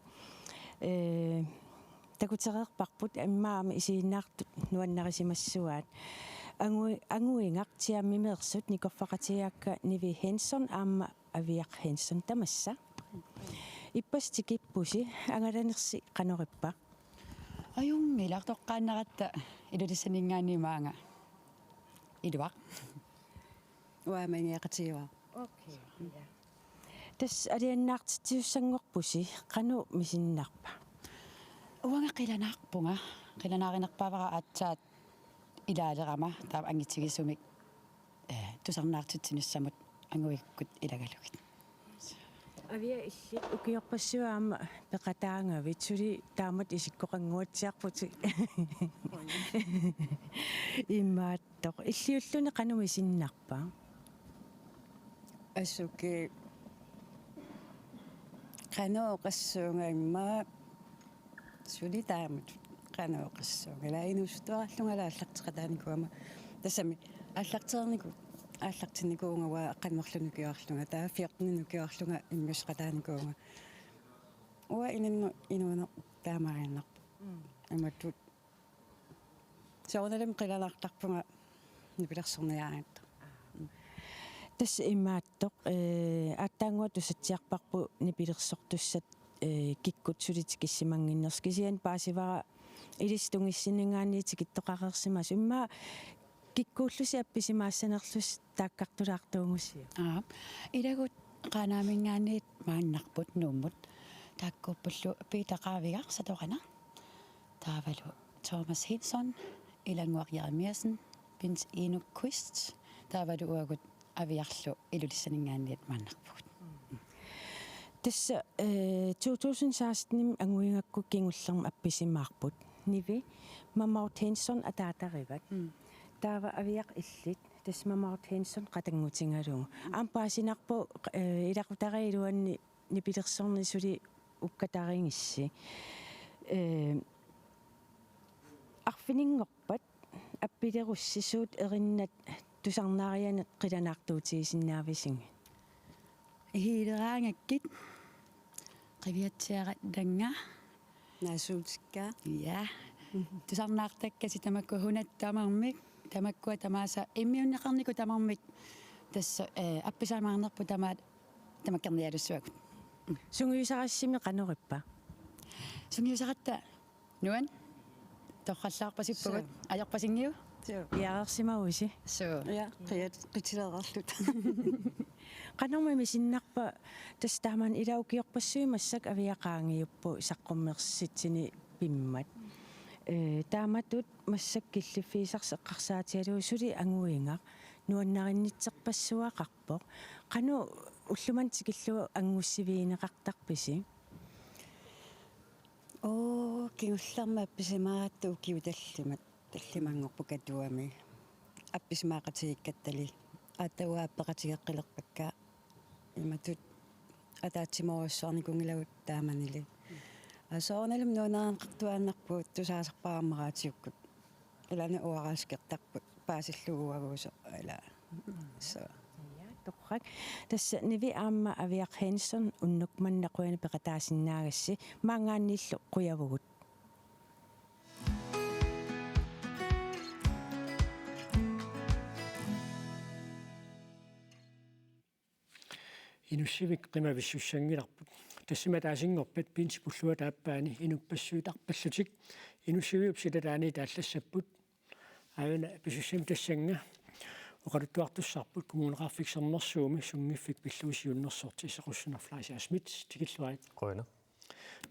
такутереерпарпут аммаама исииннаартут нуаннарисимассуаат ангуингақ тиаммимеерсут никорфақатиаакка Nivi Henson аама авиақ Henson тамасса иппастикиппуси ангаланерси канориппа аюнгилартоққааннаратта илулиссанингааннимаанга илуақ уамангиақатиуа окей тас алианнаартитсиуссангорпуси кану мисиннарпа уанга қиланаарпунга аатсаат илаалерама таа ангитсигисумик тусарнаартитсинассамут ангуиккут илагалугит авиа илли укиорпассуаама пеқатаангавит сули таамат исиккоқангуатсиарпути имааттоқ иллиуллуни қануми синнарпа асуки қанооқассуунгаимма сули таамат қанооқассуунгала инусутуарлунгала аллартеқатааникуама тассами аллартернику ааллартинникуунгава аққанмерлунукиарлунга таа фиортнинукиарлунга иммусқатааникуунга уа инанну инуна таамарииннарпу аматтут сауналем қилалаартарпунга нипилерсорниариатта тас имааттоқ аттаангуа тусатсиарпарпу нипилерсортуссат киккут сулитикиссимангиннерс кисиан паасивара илистунгиссинингаанниити киттоқарерсимас имма киккууллуси апписимаассанерлус тааккартулаартуунгуссиа илагут qanaaminggaanniit maannarput nuummut taakkuuppullu piitaqaavigar satoqana taavalu Thomas Hinsson, Ilanguaq Jeremiasen, Bint Eno Quist, der var det uagut aviarlu ilulissaningaanniat mannarput. Tässä 2016 anguingakku kingullerm appisimaarput nivi Mammart Hinsson ataatarivat. Taava aviaq illit tässä Mammart Hinsson qatangutingaluungu. Ampaasinarpu ilaqutariiluanni nipilersorni suli ukkataaringissi. Arfiningorpat appilerussisuut erinnat tusarnaariane qilanaartuutigisinnaavisinnga. Hiileraangakit qiviatsiarat danga naasuutsikka ja tusarnaartakkasi tamakku hunattaamarmik tamakkua tamaasa immiunneqarniku tamarmik tässä appisaamaarnerpu tamakkernialussuakut sungiusarassimi qanorippa sungiusaratta nuan torqallaarpasippugut ajarpasingiu яарсимауси я qitileerarlut qanormami sinnarpa tastaaman ilaukiorpassuimassак aviaqaangiuppu saqqummersitsini pimmat taamatut massak killiffiisarse eqqarsaatialuu suli anguingaq nuannarinnitserpassuaqarpoq qanu ullumantikillu angussiviineqartarpisi kingullerma appisimaarattu ukiutallimat таллимангорпу катуами апписмаақатигиккаттали ааттауааппеқатигеққилерпакка иматут атаатсиморуссуарникунгилагут тааманили асоорналум нуанаанқартуааннарпуут тусаасарпараммараатиуккут илана уараскертарпут паасиллууагуусо ала со тоққак тасса nivi аама авиақ Hinsson уннукманнақуяна пеқатаасиннаагасси маангааннииллу қуявугут Inusivik qimavissussangilarput tassimataasingorpat piintipulluа тааппаани инуппассуутарпаллутик инусивиуп силалаани тааллассаппут аана писуссами тассанга оқалуттуартуссарпут коммунеқарфиксернерсууми сунгиффик пиллуусиуннерсорти исеқуссунерлаасиа смит тикиллуайт қойна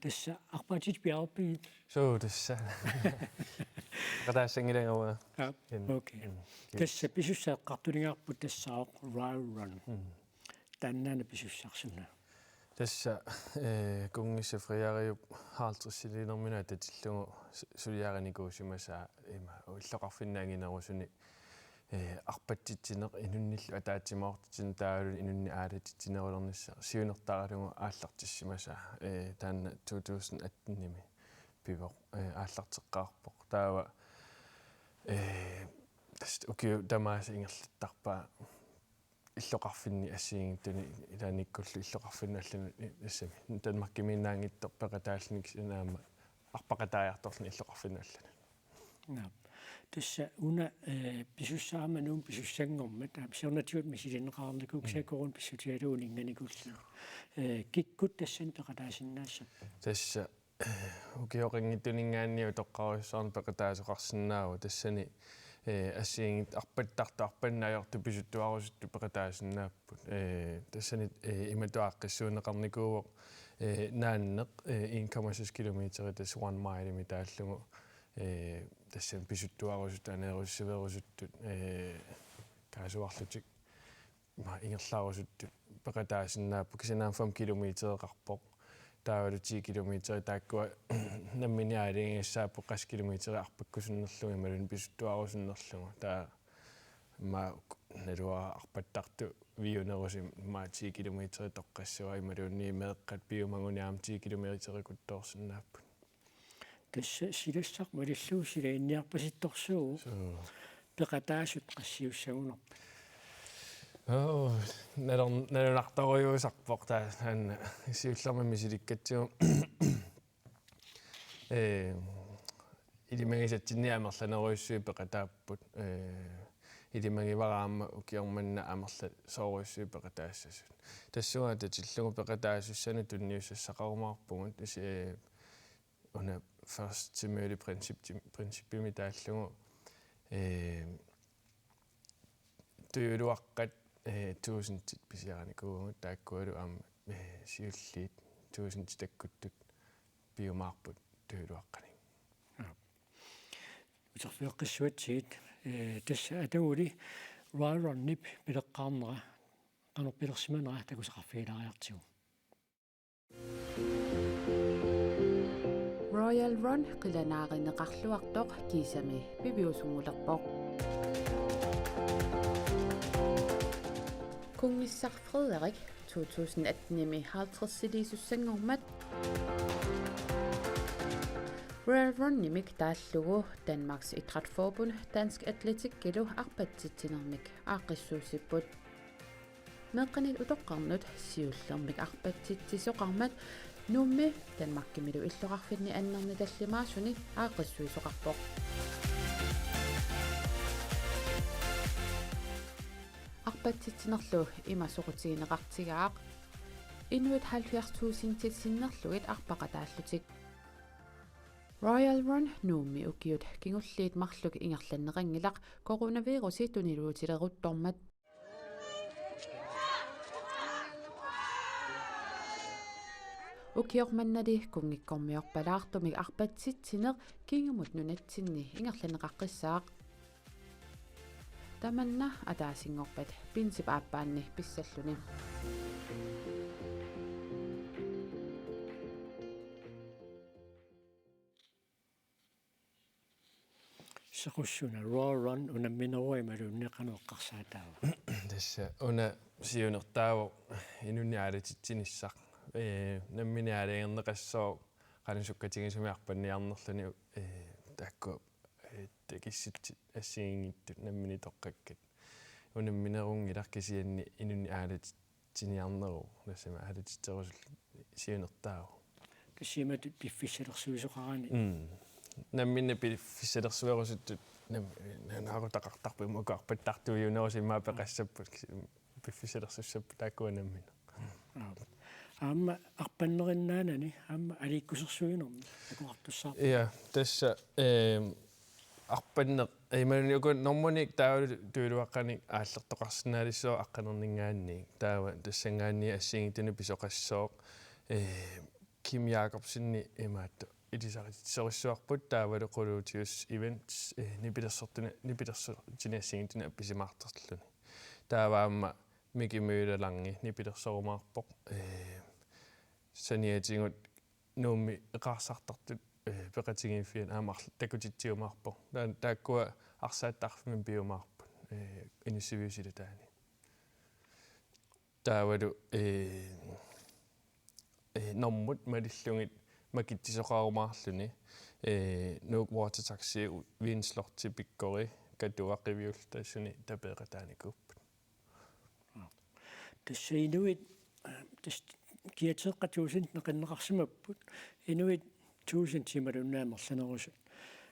тасса арпаатит пиарпи соо тасса qataassangilangawa окей тасса писуссааққартулингаарпут тассаоқ run таннаана писуссарсуна тасса кунгисса фриариуп хаалтриссилинермина татиллугу сулиараникуусимасаа има иллоқарфиннаангинерусуни арпаттитсинеқ инунниллу атаатсимаортитсин таалу инунни аалатитсинерулернисса сиунертаралугу ааллартиссимасаа таанна 2018-ними пивоқ ааллартеққарпоқ таава тас окей тамааса ингерлаттарпаа иллоқарфинни ассиингиттуни илааниккуллу иллоқарфинналлуни ассами танмаккимииннаангиттор пеқатааллник синаама арпақатааяарторлни иллоқарфинналлуни наа тасса уна писуссаама нуум писуссангормат сиорнатиут мисилинеқарникук сакорун писсутиалуунингганикуллу киккут тассан пеқатаасиннаассаппа тасса укиоқингиттунингаанниу тоққаруссаарн пеқатаасоқарсинааву тассани ассиингит арпаттарта арпаннаajortu писуттуарусутту пеқатаасиннааппут тассани иматуаққиссуунеқарникууоқ нааннеқ 1,6 километри тас 1 майлими тааллугу тассан писуттуарусут анеруссиверусуттут каасуарлутик ма ингерлаарусутту пеқатаасиннааппу кисинаам 5 километреқарпоқ таавалу 10 километри тааккуа намминиаалингиссааппо 10 километри арпаккусуннерлуги малун писуттуарусуннерлугу таа ма налуа арпаттарту виунерусим ма 10 километри тоққассуа ималуунни меэққат пиумагуниаам 10 километри кутторсиннааппут тасса силассақ малиллуу силаинниарпаситторсуу пеқатаасут qassiussagунерпа налунарторюусарпоқ таа хаана сиуллермами силиккатсуу илимагисатсинниамерланеруйссуи пеқатааппут илимагивараама укиорманна амерла сооруйссуи пеқатаассасут тассуа татиллугу пеқатаассуссану тунниуссассақарумаарпугут таси уна first Timothy принциппими тааллугу туйулуаққат 1000 писиараникуугу тааккуалу аама сиуллиит 1000 таккуттут пиумаарпут туйулуаққани uterfiuqqissuatsiit tassa atauli raarannip pileqqaarnera qanorpilersimanera takusaqarfiilariartigu Royal Run qilanaarineqarluartoq kiisami piviusungulerpoq Kungissaq Frederik 2018 50-silisussangormat Royal Run nimik taallugu Danmarks Idrætsforbund Dansk Atletik Kilo arpatsitsinermik aaqissuusipput meqqanit utoqqarnut siullermik arpatsitsisoqarmat nummi Danmarkimilu illoqarfinni annerni tallimaasuni aaqissuisoqarpoq arpatsitsinerlu imasuqutigineqartigaaq Inuit 70.000 tissinnerlugit arpaqataallutik Royal Run nummi ukiut kingulliit marluk ingerlanneqangilaq coronavirusi tuniluutileruttormat ukiormannali kungikkormiorpalaartumik arpatsitsiner kingamut nunatsinni ingerlanneqaqqissaaq tamanna ataasingorpat pinsip aappaanni pissalluni saqussuuna Royal Run unammineruimaluunneqanueqqarsaataavu tassa una siunertaavo inunniaalatitinissaq namminiaaleerneqassoo qanusukkatigisamiarpanniarnerluni taakku takissitsit assiingittut nammini toqqakkat unamminerungilaqkisianni inunniaalatitiniarneru nassama aalatitterusul siunertaavo kisimatut piffisalersuisoqarani namminna piffisalersuerusuttut naaruutaqartarpum ukaarpattartuiunerusимаа peqassapput piffisalersussappu taakkuanammina аама арпаннериннаанани аама аликкусерсуинерми акуартуссаар иа тасса арпаннер имануниуку нормоник таавалу туилуаққаник ааллертоқарсинаалиссоо аққанернингаанни таава тассангаанни ассигитуни писоқассоо Kim Jacobsenni имаатта илисаритсерissуарпут таавалу quluutius events нипилерсортинассигитуни апписимаартерлуни тааваама микимуилаларни нипилерсорумаарпоқ саниатингут нуумми эқарсартартут пеқатигинфиан аамарл такутитсиумаарпоқ тааккуа арсааттарфимин пиумаарпут инисивиусила таани таавалу нормут малиллугит макитсисоқарумаарлуни нук water taxi винслорти пиккори катуақивиул тассуни тапеқатааникууппут тассаинуит тас киатеққатуусин неқиннеқарсимаппут инуит туусин тималуннаамерланерусут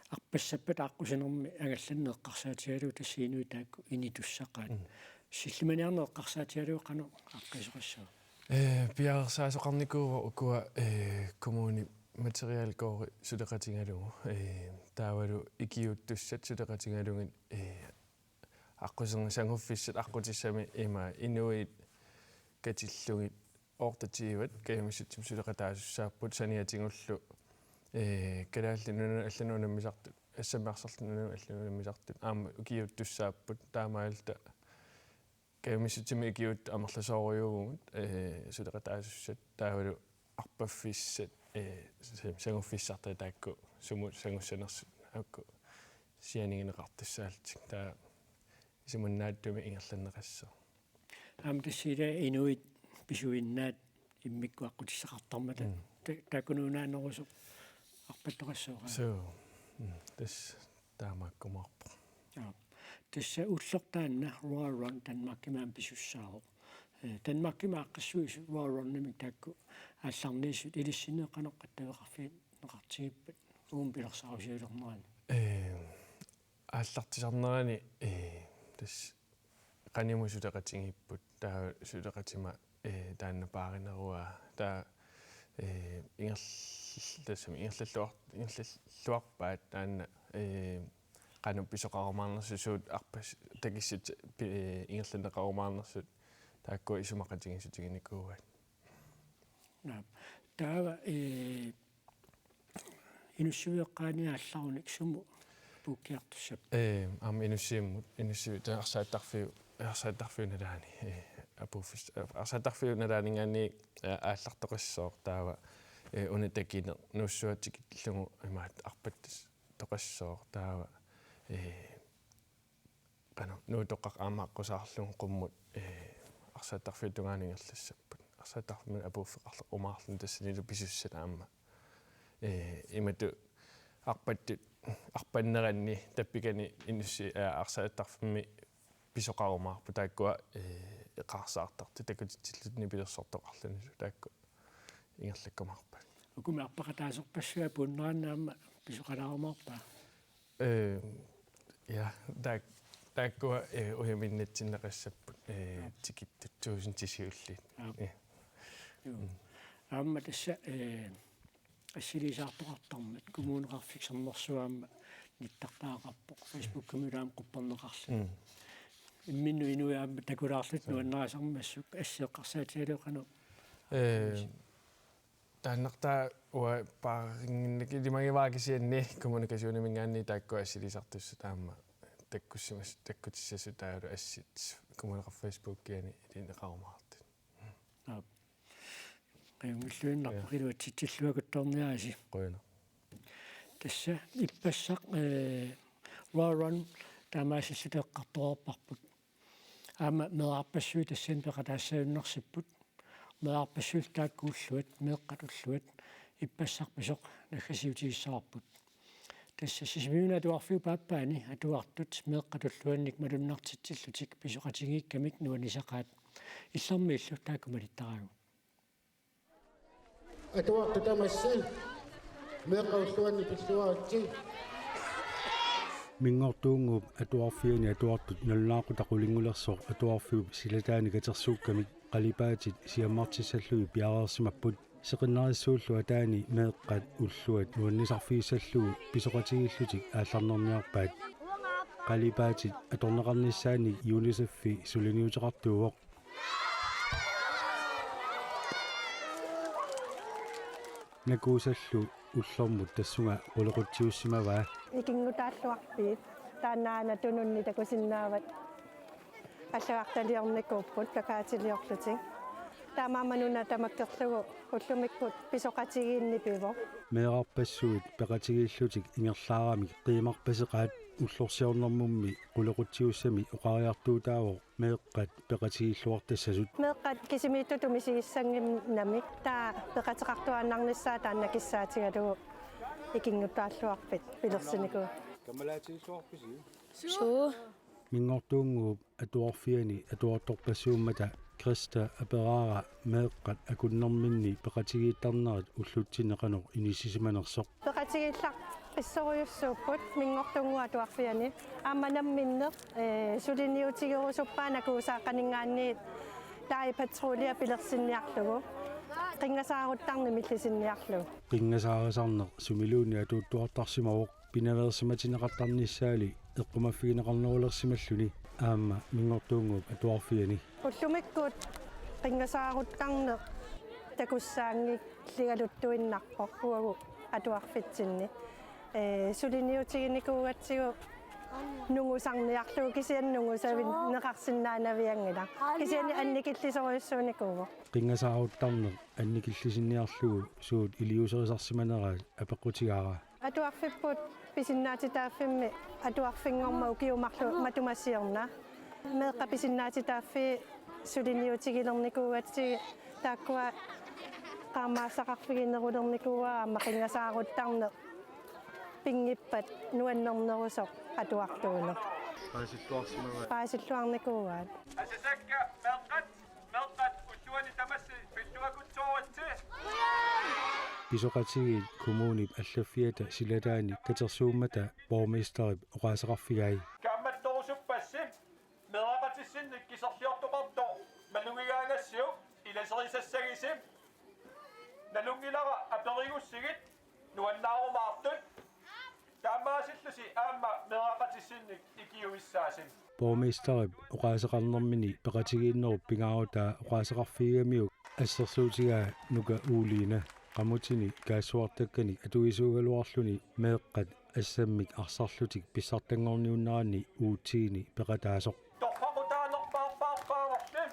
арпассаппат ааққусинерми агалланнеэққарсаатигалу тассаинуит таакку инитуссақаат силлиманиарнеэққарсаатигалу қану аққисоқассаа пиарсаасоқарникуува укуа коммуни материалкоори сулеқатингалугу таавалу икиуттуссат сулеқатингалугит аққусернисангуффиссат аққутиссами има инуит катиллугит ортатииват каямиссутсим сулеқатаасуссааппут саниатингуллу калааллинуна аллануунаммисартут ассамаарсарлунуна аллануунаммисартут аама укиуттуссааппут таамаалта каямиссутсими икиут амерласоориугумут сулеқатаасуссат таавалу арпаффиссат сангуффиссарта таакку сумут сангуссанерсут аакку сианигинеқартуссаалтик таа исимуннааттуми ингерланнеқассоо аама тассила инуит писуиннаат иммиккуаққутиссақартармата тааккунуунаанерусу арпаттоқассоора соо тас таамааккумаарпо тасса уллертаанна Royal Run Danmarkимаан писуссаароо Danmarkима аққиссуису Royal Run-нимик таакку аалларниисут илиссинеқанеққаттавеқарфиит неқартигиппат уум пилерсаарусиулернерани ааллартисарнерани тас qaнимусулеқатингиппут таа сулеқатима таанна пааринеруа таа ингерллуарпаат таанна qaну писоқарумаарнерсусуут арпас такиссут ингерлланеқарумаарнерсут таакку исумақатигисутигиникууат таава инуссуиэққаани аалларуник суму Facebook-kiertussap. Am inussiimmut arsaattarfiunalaani apuffis arsaattarfiunalaanigaani aallartoqissooq taava unitakine nuussuatik illugu imaat arpattas toqissooq taava qano nuutoqqaq aamaaqqusаарlugu qummut arsaattarfiutungaanigerlassappat arsaattarfimun apuuffeqarlu umaarlun tassanilu pisussala aamma imatu arpattut arpanneranni tappikani inussi arsaattarfimmi pisoqarumaarpu taakkua eqarsaartartu takutitillutni pilersortoqarluni taakku ingerlakkumarpa ukumi arpaqataasorpassua puunnaannaamma pisoqalaarumaarpaa ja taakkua uyaminnatsinnaqassapпут tikittut 1000 tisiulliit аама тасса ассилисаартоқартармат коммунеқарфиксернэрсуаама ниттартаақарпоқ Facebook коммунаам қуппернеқарла имминну инуяама такулаарлут нуаннаасармассук ассеэққарсаатиалуқану тааннартаа уа паарингинник илимагиваакисианни коммуникасионимингаанни тааккуа ассилисартуссу таама таккуссимас таалу ассит коммунеқар Facebook киани илинеқарумаартит qiyungilluinnerpaqilutitsilluakuttorniaasi qoyna tassa ippassaq warun taamaasillutеққарторparput аама мераарпассуи тассин пеқатаассауннерсиппут мераарпассуил тааккууллуат меэққатуллуат иппассақ писоқ наггасиутигиссаарпут тасса сисмиуна туарфиу пааппаани атуартут меэққатуллуанник малуннартитсиллутик писоқатигииккамик нуанисақаат иллэрмииллу тааккумалиттараагу атуарту тамассал меэққауллуанни пиллуаатси мингортуунгуп атуарфиани атуартут наллаақутақулингулерсоо атуарфиуп силатаани катерсууккамик қалипаатит сиаммартиссаллуи пиареерсимаппут сеқиннариссууллу атаани меэққат уллуат нуаннисарфииссаллугу писоқатигиллутик аалларнерниарпаат қалипаатит аторнеқарниссаани юнисеффи сулиниутеқартуувоқ накуусаллу уллормут тассунга улеқутсиуссимаваа икингутааллуарпиит таанаана тунунни такусиннаават аллагарталиорникууппут какаатилиорлутик таамаамануна тамаккерлугу уллумиккут писоқатигиинни пиво меэрарпассуит пеқатигииллутик ингерлаарамик қиимарпасеқаат уллорсиорнэрмумми қулеқутсиуссами оқариартуутаавоо меэққат пеқатигиллуартассасут меэққат кисимииттутуми сигиссангимнами таа пеқатеқартуааннарниссаа таанна киссаатигалугу икингутааллуарпит пилерсинику камалаатигиллуарписи суу мингортуунгууп атуарфиани атуарторпассууммата криста апераара меэққат акуннэрминни пеқатигииттарнерит уллутсинеқанеқ инисисиманерсоқ пеқатигиллар иссориуссууппут мингортунгуа туарфиани ааманамминне сулиниутигерусуппаана куусааққанингаанни таи патрулия пилерсинниарлугу қингасааруттарни миллисинниарлугу қингасаарасарнеқ сумилууни атууттуартарсимавоқ пинавеерсиматинеқартарниссаали эққумаффигинеқарнерулерсималлуни аама мингортуунгуп атуарфиани уллумиккут қингасааруттарне такуссаангиллигалуттуиннарпоқ уагу атуарфитсинни сулиниутигиникуугатсигу нунгусарниарлугу кисианнунгусавин неқарсиннаанавиангила кисиани анникиллисориуссууникууво қингасааруттарне анникиллисинниарлугу суут илиусерисарсиманераа апеққутигаара атуарфиппут писиннаатитааффимми атуарфингорма укиумарлу матумассиерна меэққа писиннаатитааффи сулиниутигилерникуугатсиги тааккуа qaamaasaqarfiginerulernikuaa аммақингасааруттарне пингиппат нуаннернерусоқ атуартууне паасиллуарникууаат асасакка меэққат уллуани тамасси пиллуакутсооратси писоқатигит коммунип аллаффиата силатаани катерсууммата бормистерип оqaасеқарфигаи камматторусуппасси мерақатиссинник кисерлиортоқарто малугигаагассиу иласерисассагиси налунгилара аперигуссигит нуаннаарумаартут таамаасиллуси аама мерақатиссинник икиуиссаасим бормистерип оqaасеқарнэрмини пеқатигииннеру пингаарутаа оqaасеқарфигамиук ассерсуутигаа нука уулиина qamutini kaassuartakkani atuisuugaluarluni meeqqat ассаммик арсарлутик писсартангорниуннарани уутиини пеқатаасоқ торфақутааnerpaarpaarpaarorlim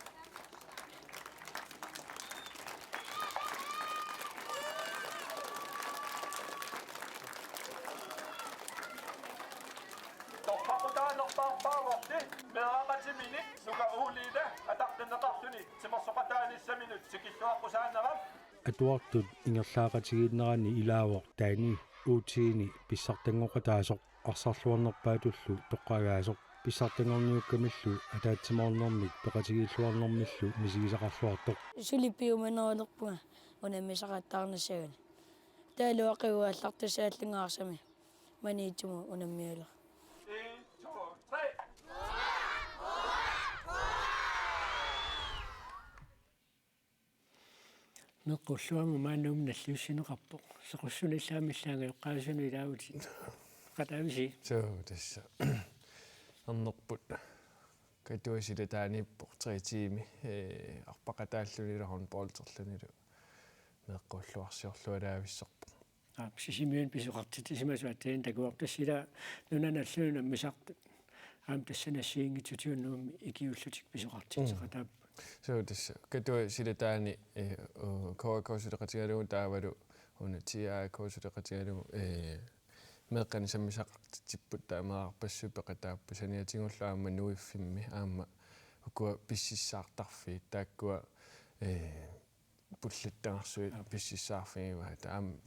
торфақутааnerpaarpaarorlim мераақатимини нука уулиида атартанеқарлуни тимерсоқатааниссаминут сикиллуаққусаанерам атуартут ингерлаақатигииннерани илаавоқ таани уутиини писсартангоқатаасоқ арсарлуарнерпаатуллу тоққагаасоқ писсартангорниуккамиллу атаатсимаорнэрмик пеқатигииллуарнэрмиллу мисигисақарлуартоқ сулиппиуманерулерпуга унаммисақаттаарнассагани таалуақиуаллартусааллунгаарсами маниитсуму унаммиулер неққуллуаму мааннум наллиуссинеқарпоқ сеқуссуниллаамиллаанга эққаасуну илаавути қатаависи тасса аннерпут катуасила тааниппоқ 3 тими арпақатааллуниларун поолтерлунилу меққуллуарсиорлуалаависсерпоқ сисимиун писуқартит симасуаттаин такуартассила нунаналлуна мисартут аам тассанассиингитутиуннуумми икиуллутик писуқартитеқатаап so тасса катуасила таани коакоосулеқатигалугу таавалу уна тиаа коосулеқатигалугу meeqqani sammisaqartitsipпут таамаарпассу пеқатааппу саниатингуллаама нуиффимми аама укуа писсиссаартарфи тааккуа пуллаттаарсуит писсиссаарфигива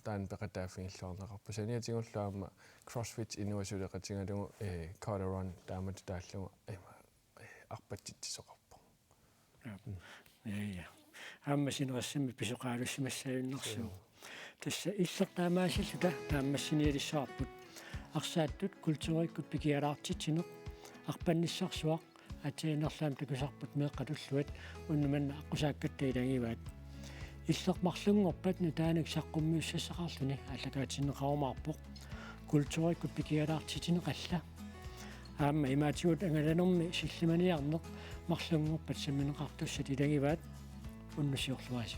таан пеқатааффигиллуарнеқарпу саниатингуллаама CrossFit инуасулеқатигалугу Colorado таамат тааллугу арпатситсоқарпу я аама синерассами писоқаалуссимассааюннэрсуу тасса иллертаамаасиллута таамассиниалиссаарпут арсааттут культуриккут пикиалаартитсинеқ арпанниссарсуақ атиинерлаам такусарпут меэққатуллуат уннуманна аққусааккатта илагиваат иллермарлунгорпат нутаанак саққуммиуссассақарлуни аллакаатиннеқарумаарпоқ культуриккут пикиалаартитинеқалла аама имаатигут ангаланерми силлиманиарнеқ марлунгорпат самминеқартуссат илагиваат уннусиорлуаси